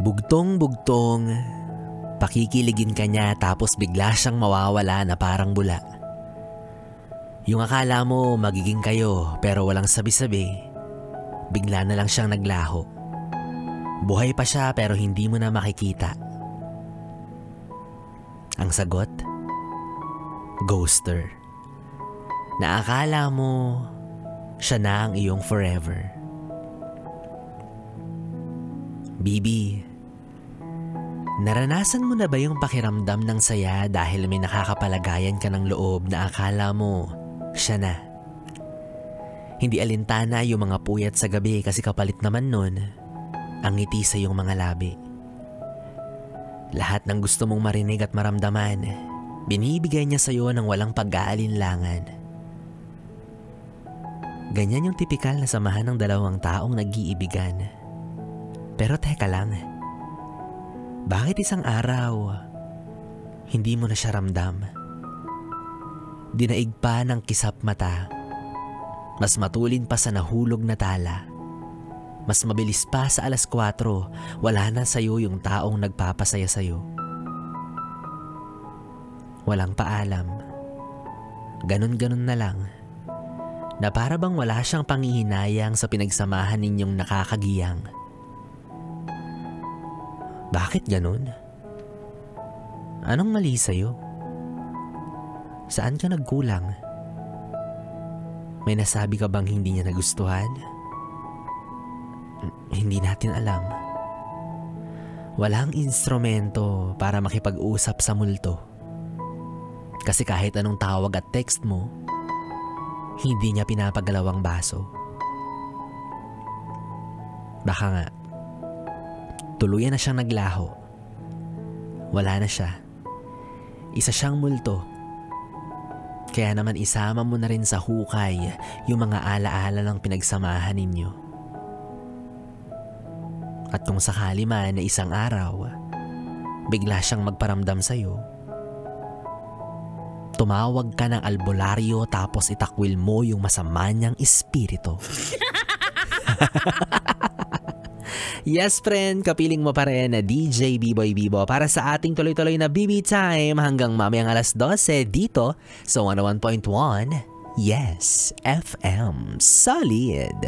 Bugtong-bugtong, pakikiligin ka niya tapos bigla siyang mawawala na parang bula. Yung akala mo magiging kayo pero walang sabi-sabi, bigla na lang siyang naglaho. Buhay pa siya pero hindi mo na makikita. Ang sagot? Ghoster. Na akala mo siya na ang iyong forever. Bibi, naranasan mo na ba yung pakiramdam ng saya dahil may nakakapalagayan ka ng loob na akala mo siya na? Hindi alintana yung mga puyat sa gabi kasi kapalit naman nun ang ngiti sa iyong mga labi. Lahat ng gusto mong marinig at maramdaman, binibigay niya sa iyo ng walang pag-aalinlangan. Ganyan yung tipikal na samahan ng dalawang taong nag-iibigan. Pero teka lang, bakit isang araw hindi mo na siya ramdam? Dinaig pa ng kisap mata, mas matulin pa sa nahulog na tala, mas mabilis pa sa 4:00, wala na sa'yo yung taong nagpapasaya sa'yo. Walang paalam, ganun-ganun na lang, na para bang wala siyang panghihinayang sa pinagsamahan ninyong nakakagiyang. Bakit ganun? Anong mali sa'yo? Saan ka nagkulang? May nasabi ka bang hindi niya nagustuhan? Hindi natin alam. Walang instrumento para makipag-usap sa multo. Kasi kahit anong tawag at text mo, hindi niya pinapagalawang baso. Baka nga, tuluyan na siyang naglaho. Wala na siya. Isa siyang multo. Kaya naman isama mo na rin sa hukay yung mga alaala ng pinagsamahan ninyo. At kung sakali man na isang araw, bigla siyang magparamdam sa'yo, tumawag ka ng albularyo tapos itakwil mo yung masama niyang espiritu. Yes friend, kapiling mo pa rin na DJ B-Boy Bibo para sa ating tuloy-tuloy na BB Time hanggang mamayang 12:00 dito sa 101.1 Yes FM Solid.